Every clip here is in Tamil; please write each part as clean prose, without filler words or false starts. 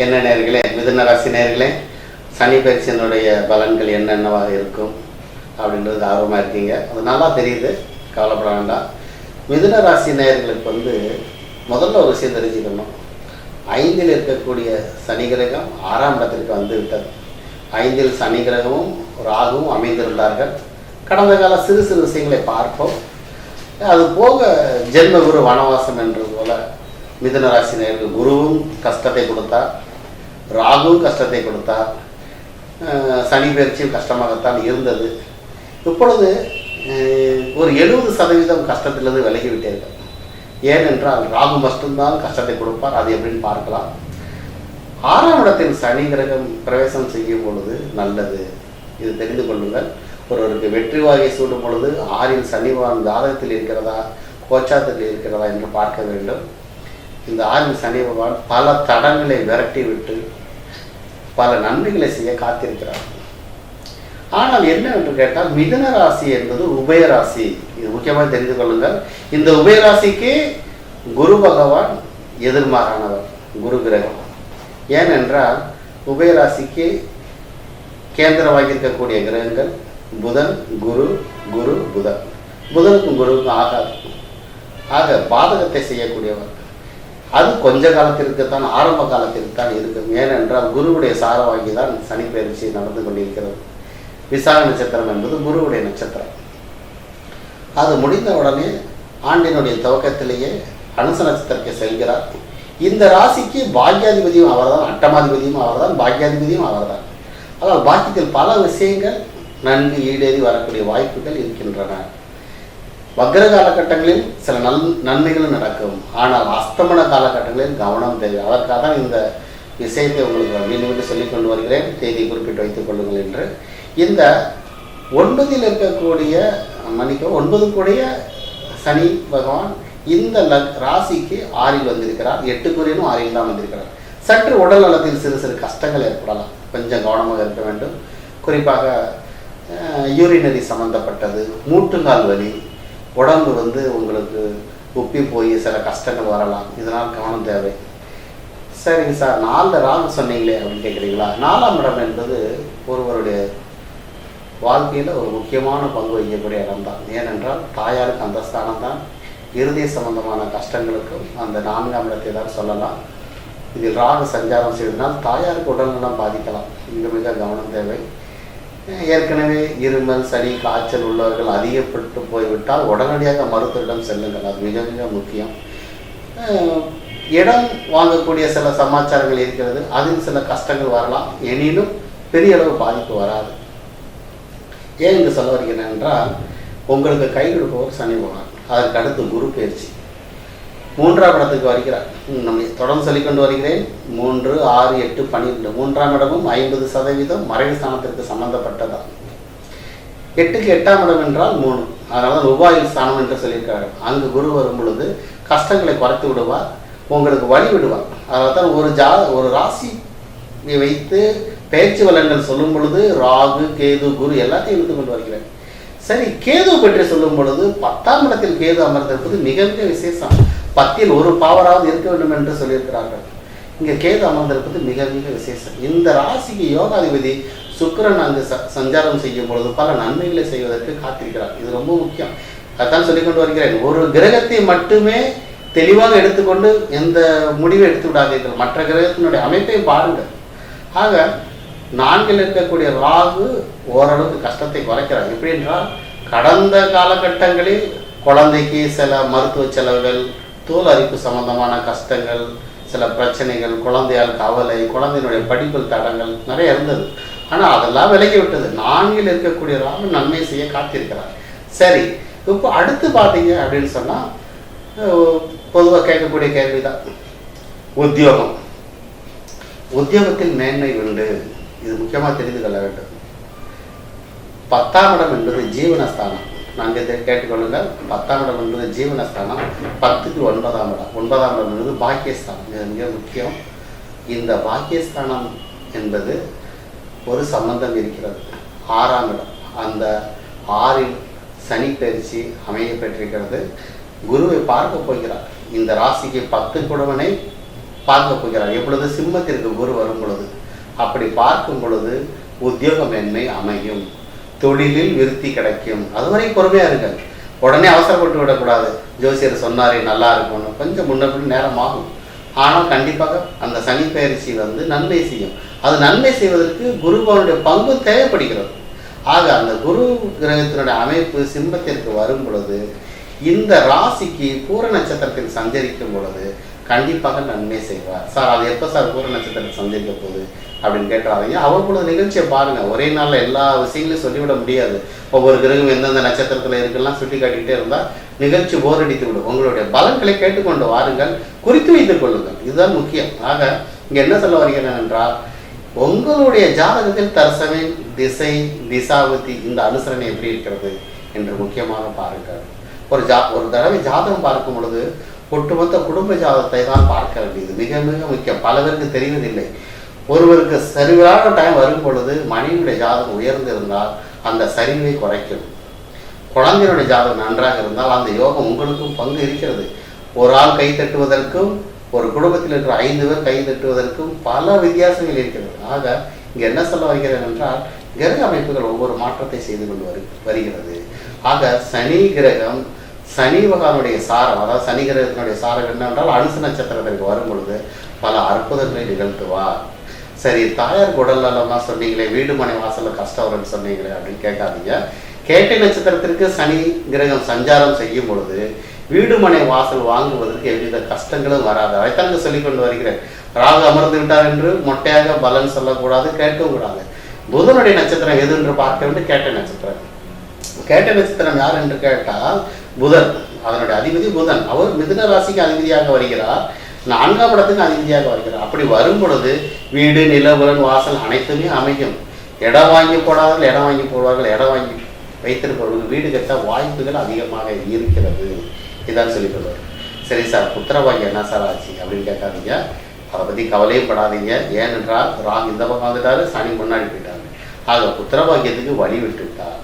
என்ன நேர்களே, மிதுன ராசி நேர்களே, சனி பயிற்சியினுடைய பலன்கள் என்னென்னவாக இருக்கும் அப்படின்றது ஆர்வமாக இருக்கீங்க. அது நல்லா தெரியுது, கவலைப்பட வேண்டாம். மிதுன ராசி நேர்களுக்கு முதல்ல ஒரு விஷயம் தெரிஞ்சுக்கணும். 5ல் இருக்கக்கூடிய சனி கிரகம் 6ஆம் இடத்திற்கு வந்து விட்டது. 5ல் சனி கிரகமும் ராகுவும் அமைந்திருந்தார்கள். கடந்த கால சிறு சிறு விஷயங்களை பார்ப்போம். அது போக ஜென்ம குரு வனவாசம் என்றது போல மிதுன ராசி நேயர்கள் குருவும் கஷ்டத்தை கொடுத்தார், ராகுவும் கஷ்டத்தை கொடுத்தார், சனி பயிற்சியும் கஷ்டமாகத்தான் இருந்தது. இப்பொழுது ஒரு 70% கஷ்டத்திலிருந்து விலகிவிட்டீர்கள். ஏனென்றால் ராகு மட்டும்தான் கஷ்டத்தை கொடுப்பார். அது எப்படின்னு பார்க்கலாம். 6ஆம் இடத்தில் சனி கிரகம் பிரவேசம் செய்யும் பொழுது நல்லது, இது தெரிந்து கொள்ளுங்கள். ஒருவருக்கு வெற்றி வாகை சூடும் பொழுது 6ல் சனி பகவான் ஜாதகத்தில் இருக்கிறதா கோச்சாரத்தில் இருக்கிறதா என்று பார்க்க வேண்டும். இந்த 6ல் சனி பகவான் பல தடங்களை விரட்டி விட்டு பல நன்மைகளை செய்ய காத்திருக்கிறார். ஆனால் என்ன என்று கேட்டால், மிதுன ராசி என்பது உபயராசி. இது முக்கியமாக தெரிந்து கொள்ளுங்கள். இந்த உபயராசிக்கு குரு பகவான் எதிர்மாறானவர், குரு கிரகம். ஏனென்றால் உபயராசிக்கு கேந்திரமாக இருக்கக்கூடிய கிரகங்கள் புதன், குரு, குரு புதன். புதனுக்கும் குருவுக்கும் ஆகாது, ஆக பாதகத்தை செய்யக்கூடியவர். அது கொஞ்ச காலத்திற்கு தான், ஆரம்ப காலத்திற்கு தான் இருக்கும். ஏனென்றால் குருவுடைய சாரவாகி தான் சனி பயிற்சி நடந்து கொண்டிருக்கிறது. விசாக நட்சத்திரம் என்பது குருவுடைய நட்சத்திரம். அது முடிந்த உடனே ஆண்டினுடைய துவக்கத்திலேயே அனுச நட்சத்திரத்தை செல்கிறார். இந்த ராசிக்கு பாக்யாதிபதியும் அவர்தான், அட்டமாதிபதியும் அவர்தான், பாக்யாதிபதியும் அவர்தான். ஆனால் பாக்கியத்தில் பல விஷயங்கள் நன்கு ஈடேறி வரக்கூடிய வாய்ப்புகள் இருக்கின்றன. வக்ர காலகட்டங்களில் சில நன்மைகளும் நடக்கும். ஆனால் அஸ்தமன காலகட்டங்களில் கவனம் தேவை. அதற்காக தான் இந்த விஷயத்தை உங்களுக்கு மீண்டும் சொல்லிக் கொண்டு வருகிறேன். தேதியை குறிப்பிட்டு வைத்துக் கொள்ளுங்கள் என்று. இந்த 9ல் இருக்கக்கூடிய 9 கூடிய சனி பகவான் இந்த ராசிக்கு 6ல் வந்திருக்கிறார். 8 6ல் தான் வந்திருக்கிறார். சற்று உடல் நலத்தில் சிறு சிறு கஷ்டங்கள் ஏற்படலாம், கொஞ்சம் கவனமாக இருக்க வேண்டும். குறிப்பாக யூரினரி சம்பந்தப்பட்டது, மூட்டுங்கால் வலி, உடம்பு உங்களுக்கு உப்பி போய் சில கஷ்டங்கள் வரலாம். இதனால் கவனம் தேவை. சரிங்க சார், 4 ராகு சொன்னீங்களே அப்படின்னு கேட்குறீங்களா? 4ஆம் இடம் என்பது ஒருவருடைய வாழ்க்கையில் ஒரு முக்கியமான பங்கு வகிக்கக்கூடிய இடம் தான். ஏனென்றால் தாயாருக்கு அந்த ஸ்தானம் தான். இறுதி சம்பந்தமான கஷ்டங்களுக்கும் அந்த 4ஆம் இடத்தை தான் சொல்லலாம். இதில் ராகு சஞ்சாரம் செய்வதனால் தாயாருக்கு உடல்நலம் பாதிக்கலாம். மிக மிக கவனம் தேவை. ஏற்கனவே இருமல், சளி, காய்ச்சல் உள்ளவர்கள் அதிகப்பட்டு போய்விட்டால் உடனடியாக மருத்துவரிடம் செல்லுங்கள். அது மிக மிக முக்கியம். இடம் வாங்கக்கூடிய சில சமாச்சாரங்கள் இருக்கிறது, அதில் சில கஷ்டங்கள் வரலாம். எனினும் பெரிய அளவு பாதிப்பு வராது. ஏன் இங்கு சொல்ல வருகிறேன் என்றால், உங்களுக்கு கை கொடுப்பவர் சனி பகவான். அதற்கு அடுத்து குரு பயிற்சி 3ஆம் இடத்துக்கு வருகிறார். நம்ம தொடர்ந்து சொல்லிக்கொண்டு வருகிறேன். 3, 6, 8, 12 3ஆம் இடமும் 50% மறைவு ஸ்தானத்திற்கு சம்பந்தப்பட்டதான். 8க்கு 8ஆம் இடம் என்றால் 3. அதனால தான் ரூபாயில் ஸ்தானம் என்று சொல்லியிருக்கிறார்கள். அங்கு குரு வரும் பொழுது கஷ்டங்களை குறைத்து விடுவார், உங்களுக்கு வழி விடுவார். அதனால தான் ஒரு ராசி வைத்து பயிற்சி பலன்கள் சொல்லும் பொழுது ராகு, கேது, குரு எல்லாத்தையும் இழுத்து கொண்டு வருகிறேன். சரி, கேது பற்றி சொல்லும் பொழுது 10ஆம் இடத்தில் கேது அமர்ந்திருப்பது மிக மிக விசேஷம். 10ல் ஒரு பாவராவது இருக்க வேண்டும் என்று சொல்லியிருக்கிறார்கள். இங்கே கேது அமர்ந்திருப்பது மிக மிக விசேஷம். இந்த ராசிக்கு யோகாதிபதி சுக்கிரன் அங்கு சஞ்சாரம் செய்யும் பொழுது பல நன்மைகளை செய்வதற்கு காத்திருக்கிறார். இது ரொம்ப முக்கியம். அதான் சொல்லிக்கொண்டு வருகிறேன். ஒரு கிரகத்தை மட்டுமே தெளிவாக எடுத்துக்கொண்டு எந்த முடிவை எடுத்து விடாதீர்கள். மற்ற கிரகத்தினுடைய அமைப்பையும் பாருங்கள். ஆக 4ல் இருக்கக்கூடிய ராகு ஓரளவுக்கு கஷ்டத்தை குறைக்கிறார். எப்படி என்றால், கடந்த காலகட்டங்களில் குழந்தைக்கு சில மருத்துவ செலவுகள், தோல் அரிப்பு சம்பந்தமான கஷ்டங்கள், சில பிரச்சனைகள், குழந்தையால் கவலை, குழந்தையினுடைய படிப்பில் தடங்கள் நிறைய இருந்தது. ஆனால் அதெல்லாம் விலகி விட்டது. 4ல் இருக்கக்கூடிய ராகு நன்மை செய்ய காத்திருக்கிறார். சரி, இப்போ அடுத்து பார்த்தீங்க அப்படின்னு சொன்னால், பொதுவாக கேட்கக்கூடிய கேள்விதான் உத்தியோகம். உத்தியோகத்தில் மேன்மை உண்டு. இது முக்கியமாக தெரிந்து கொள்ள வேண்டும். 10ஆம் இடம் என்பது ஜீவனஸ்தானம். நாங்கள் இதை கேட்டுக்கொள்ளுங்கள். 10ஆம் இடம் என்பது ஜீவனஸ்தானம். 10க்கு 9ஆம் இடம். 9ஆம் இடம் என்பது பாக்கியஸ்தானம். இது மிக முக்கியம். இந்த பாக்கியஸ்தானம் என்பது ஒரு சம்பந்தம் இருக்கிறது. 6ஆம் இடம், அந்த 6ல் சனி பயிற்சி அமைய பெற்றிருக்கிறது. குருவை பார்க்க போகிறார். இந்த ராசிக்கு 10 குடவனை பார்க்க போகிறார். எப்பொழுது சிம்மத்திற்கு குரு வரும் பொழுது, அப்படி பார்க்கும் பொழுது உத்தியோக மேன்மை அமையும், தொழிலில் விருத்தி கிடைக்கும். அதுவரை பொறுமையா இருங்கள். உடனே அவசரப்பட்டு விடக்கூடாது. ஜோசியர் சொன்னாரே நல்லா இருக்கும்னு கொஞ்சம் முன்னே நேரம் ஆகும். ஆனால் கண்டிப்பாக அந்த சனி பயிற்சி நன்மை செய்யும். அது நன்மை செய்வதற்கு குருபவனுடைய பங்கு தேவைப்படுகிறது. ஆக அந்த குரு கிரகத்தினுடைய அமைப்பு சிம்மத்திற்கு வரும் பொழுது, இந்த ராசிக்கு பூர நட்சத்திரத்தில் சஞ்சரிக்கும் பொழுது கண்டிப்பாக நன்மை செய்வார். சார் அது எப்போ சார் பூர நட்சத்திரத்தில் சஞ்சரிக்க போகுது அப்படின்னு கேட்குறாங்க. அவ்வளவு நிகழ்ச்சியை பாருங்கள். ஒரே நாளில் எல்லா விஷயங்களையும் சொல்லிவிட முடியாது. ஒவ்வொரு கிரகம் எந்தெந்த நட்சத்திரத்தில் இருக்குலாம் சுட்டி காட்டிக்கிட்டே இருந்தால் நிகழ்ச்சி போர் அடித்து விடும். உங்களுடைய பலன்களை கேட்டுக்கொண்டு வாருங்கள், குறித்து வைத்துக் கொள்ளுங்கள். இதுதான் முக்கியம். ஆக இங்கே என்ன சொல்ல வருகிறேன் என்றால், உங்களுடைய ஜாதகத்தில் தற்சமயம் திசை திசாபதி இந்த அனுசரணை எப்படி இருக்கிறது என்று முக்கியமாக பாருங்கள். ஒரு தடவை ஜாதகம் பார்க்கும் பொழுது ஒட்டுமொத்த குடும்ப ஜாதகத்தை தான் பார்க்க வேண்டியது மிக மிக முக்கியம். பல பேருக்கு தெரிவதில்லை. ஒருவருக்கு சரிவான டைம் வரும் பொழுது மனைவியுடைய ஜாதகம் உயர்ந்திருந்தால் அந்த சரிவை குறைக்கும். குழந்தையுடைய ஜாதகம் நன்றாக இருந்தால் அந்த யோகம் உங்களுக்கும் பங்கு இருக்கிறது. ஒரு ஆள் கை தட்டுவதற்கும் ஒரு குடும்பத்தில் இருக்கிற 5 பேர் கை தட்டுவதற்கும் பல வித்தியாசங்கள் இருக்கிறது. ஆக இங்கே என்ன சொல்ல வருகிறேன் என்றால், கிரக அமைப்புகள் ஒவ்வொரு மாற்றத்தை செய்து கொண்டு வருகிறது. ஆக சனி கிரகம், சனி பகவானுடைய சாரம், அதாவது சனி கிரகத்தினுடைய சாரம் என்னவென்றால் அனுச நட்சத்திரத்திற்கு வரும் பொழுது பல அற்புதங்களை நிகழ்த்துவார். சரி, தாயார் உடல் நலமாக சொன்னீங்களே, வீடு மனை வாசலில் கஷ்டம் வரும்னு சொன்னீங்களே அப்படின்னு கேட்காதீங்க. கேட்டை நட்சத்திரத்திற்கு சனி கிரகம் சஞ்சாரம் செய்யும் பொழுது வீடு மனை வாசல் வாங்குவதற்கு எவ்வித கஷ்டங்களும் வராது. அதைத்தான் சொல்லிக் கொண்டு வருகிறேன். ராகு அமர்ந்து விட்டார் என்று மொட்டையாக பலன் சொல்லக்கூடாது, கேட்கவும் கூடாது. புதனுடைய நட்சத்திரம் எது என்று பார்க்க வேண்டும். கேட்டை நட்சத்திரம். கேட்டை நட்சத்திரம் யார் என்று கேட்டால் புதன். அதனுடைய அதிபதி புதன். அவர் மிதுன ராசிக்கு அதிபதியாக வருகிறார், 4ஆம் இடத்துக்கு அதிபதியாக வருகிறார். அப்படி வரும் பொழுது வீடு நிலபுலன் வாசல் அனைத்துமே அமையும். இடம் வாங்கி போடாதவர்கள் இடம் வாங்கி போடுவார்கள், இடம் வாங்கி வைத்திருப்பவர்கள் வீடு கட்ட வாய்ப்புகள் அதிகமாக இருக்கிறது. இதான் சொல்லிக் கொள்வார். சரி சார், புத்திரபாகியம் என்ன சார் ஆச்சு அப்படின்னு கேட்காதீங்க. அதை பற்றி கவலையும் படாதீங்க. ஏனென்றால் ராகு இந்த பக்கம் வந்துட்டாரு, சனி முன்னாடி போயிட்டாங்க. ஆக புத்திரபாகியத்துக்கு வழி விட்டு விட்டார்.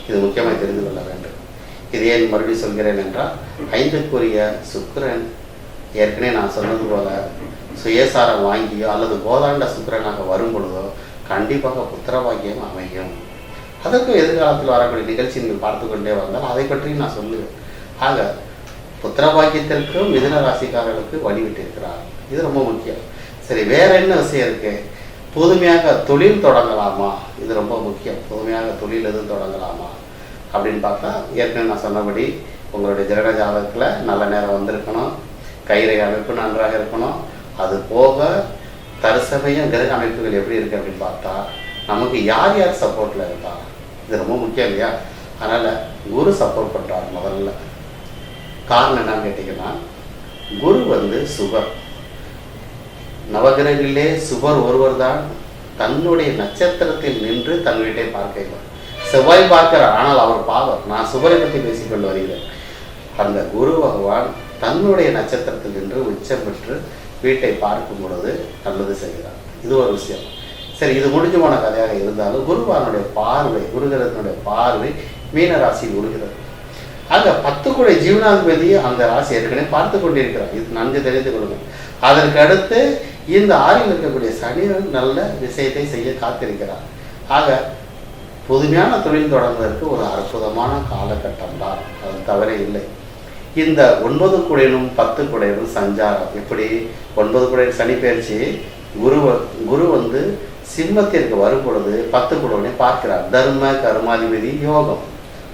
இது முக்கியமாக தெரிந்து கொள்ள வேண்டும். இது ஏன் மறுபடியும் சொல்கிறேன் என்றால், 5க்குரிய சுக்கிரன் ஏற்கனவே நான் சொன்னது போல சுயசாரம் வாங்கியோ அல்லது கோதாண்ட சுக்கிரனாக வரும் பொழுதோ கண்டிப்பாக புத்திரபாகியம் அமையும். அதற்கும் எதிர்காலத்தில் வரக்கூடிய நிகழ்ச்சி நீங்கள் பார்த்து கொண்டே வந்தால் அதை பற்றி நான் சொல்லுவேன். ஆக புத்திரபாகியத்திற்கும் மிதுன ராசிக்காரர்களுக்கு வழிவிட்டு இருக்கிறார். இது ரொம்ப முக்கியம். சரி, வேற என்ன விஷயம் இருக்கு? புதுமையாக தொழில் தொடங்கலாமா? இது ரொம்ப முக்கியம். புதுமையாக தொழில் எதுவும் தொடங்கலாமா அப்படின்னு பார்த்தா, ஏற்கனவே நான் சொன்னபடி உங்களுடைய ஜனன ஜாதகத்தில் நல்ல நேரம் வந்திருக்கணும், கைரேகை அமைப்பு நன்றாக இருக்கணும். அது போக தற்சமயம் கிரக அமைப்புகள் எப்படி இருக்கு அப்படின்னு பார்த்தா, நமக்கு யார் யார் சப்போர்ட்ல இருக்கா, இது ரொம்ப முக்கியம் இல்லையா? அதனால குரு சப்போர்ட் பண்றார் முதல்ல. காரணம் என்னன்னு கேட்டீங்கன்னா, குரு சுபர். நவகிரகிலே சுபர் ஒருவர் தான் தன்னுடைய நட்சத்திரத்தில் நின்று தன் வீட்டை பார்க்கிறார். செவ்வாய் பார்க்கிறார், ஆனால் அவர் பாவர். நான் சுபரை பற்றி பேசிக்கொண்டு வருகிறேன். அந்த குரு பகவான் தன்னுடைய நட்சத்திரத்தில் நின்று உச்சம் பெற்று வீட்டை பார்க்கும் பொழுது நல்லது செய்கிறார். இது ஒரு விஷயம். சரி, இது முடிஞ்சு போன கதையாக இருந்தாலும் குருவானுடைய பார்வை, குருகிரகத்தினுடைய பார்வை மீன ராசியில் விழுகிறது. ஆக 10 கூட ஜீவனாதிபதி அந்த ராசி ஏற்கனவே பார்த்து கொண்டிருக்கிறார். இது நன்கு தெரிந்து கொள்ளுங்கள். அதற்கு அடுத்து இந்த 6ல் இருக்கக்கூடிய சனி நல்ல விஷயத்தை செய்ய காத்திருக்கிறார். ஆக புதுமையான தொழில் தொடங்குவதற்கு ஒரு அற்புதமான காலகட்டம் தான், அது தவறே இல்லை. இந்த 9 குடையனும் 10 குடையனும் சஞ்சாரம் எப்படி? 9 குடையன் சனி பயிற்சி குரு சிம்மத்திற்கு வரும் பொழுது 10 குடையனை பார்க்கிறார். தர்ம கர்மாதிபதி யோகம்.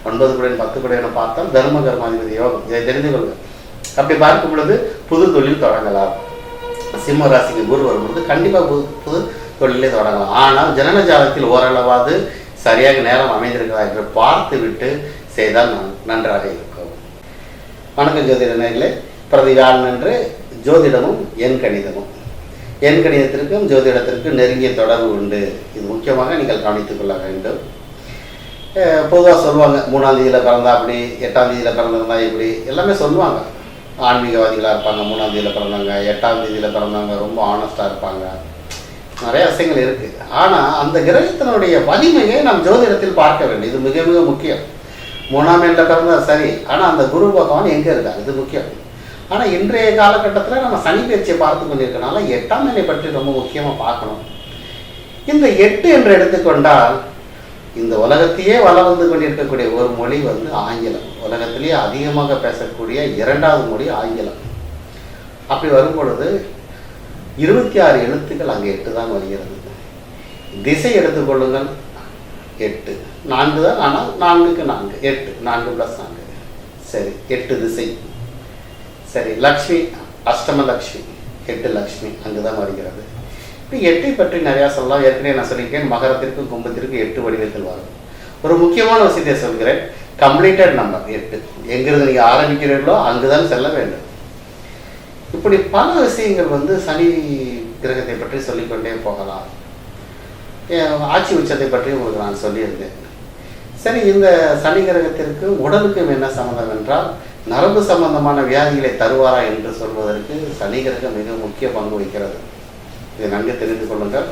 9 குடையன் 10 குடையனை பார்த்தால் தர்ம கர்மாதிபதி யோகம். இதை தெரிந்து கொள்ளுங்கள். அப்படி பார்க்கும் பொழுது புது தொழில் தொடங்கலாம். சிம்ம ராசிக்கு குரு வரும்பொழுது கண்டிப்பாக புது தொழிலே தொடங்கலாம். ஆனால் ஜனன ஜாதகத்தில் ஓரளவாவது சரியாக நேரம் அமைந்திருக்கிறதா என்று பார்த்து விட்டு செய்தால் நன்றாக இருக்கும். வணக்கம் ஜோதிட நேயர்களே. பிரதி வியாழன் என்று ஜோதிடமும் எண் கணிதமும், எண் கணிதத்திற்கும் ஜோதிடத்திற்கும் நெருங்கிய தொடர்பு உண்டு. இது முக்கியமாக நீங்கள் கவனித்துக் கொள்ள வேண்டும். பொதுவாக சொல்லுவாங்க, 3ஆம் தேதியில் பிறந்தா அப்படி, 8ஆம் தேதியில் பிறந்திருந்தா இப்படி, எல்லாமே சொல்லுவாங்க. ஆன்மீகவாதிகளாக இருப்பாங்க, 3ஆம் தேதியில் பிறந்தாங்க, 8ஆம் தேதியில் பிறந்தவங்க ரொம்ப ஆனஸ்டாக இருப்பாங்க. நிறைய விஷயங்கள் இருக்குது. ஆனால் அந்த கிரகத்தினுடைய வலிமையை நாம் ஜோதிடத்தில் பார்க்க வேண்டும். இது மிக மிக முக்கியம். 3ஆம் எண்ணில் பிறந்தா சரி, ஆனால் அந்த குரு பகவான் எங்கே இருக்காங்க, இது முக்கியம். ஆனால் இன்றைய காலகட்டத்தில் நம்ம சனி பயிற்சியை பார்த்து கொண்டிருக்கனால 8ஆம் எண்ணை பற்றி ரொம்ப முக்கியமாக பார்க்கணும். இந்த 8 என்று எடுத்துக்கொண்டால் இந்த உலகத்தையே வளம் வந்து கொண்டிருக்கக்கூடிய ஒரு மொழி வந்து ஆங்கிலம். உலகத்திலேயே அதிகமாக பேசக்கூடிய 2வது மொழி ஆங்கிலம். அப்படி வரும் பொழுது 26 எழுத்துக்கள் அங்கே 8 தான் வருகிறது. திசை எடுத்துக்கொள்ளுங்கள் 8, 4 தான், ஆனால் 4க்கு 4, 8, 4 + 4, சரி 8 திசை. சரி, லக்ஷ்மி, அஷ்டம லக்ஷ்மி, 8 லக்ஷ்மி அங்கு தான் வருகிறது. இப்போ 8ஐ பற்றி நிறையா சொல்லலாம். ஏற்கனவே நான் சொல்லியிருக்கேன், மகரத்திற்கு கும்பத்திற்கு 8 வடிவத்தில் வரும். ஒரு முக்கியமான விஷயத்தை சொல்கிறேன், கம்ப்ளீட்டட் நம்பர் 8. எங்கிருந்து நீங்கள் ஆரம்பிக்கிறீர்களோ அங்கு தான் செல்ல வேண்டும். இப்படி பல விஷயங்கள் வந்து சனி கிரகத்தை பற்றி சொல்லிக்கொண்டே போகலாம். ஆட்சி உச்சத்தை பற்றி உங்களுக்கு நான் சொல்லியிருந்தேன். சரி, இந்த சனி கிரகத்திற்கு உடலுக்கும் என்ன சம்பந்தம் என்றால், நரம்பு சம்பந்தமான வியாதிகளை தருவாரா என்று சொல்வதற்கு சனி கிரகம் மிக முக்கிய பங்கு வகிக்கிறது. இதை நன்கு தெரிந்து கொள்ளுங்கள்.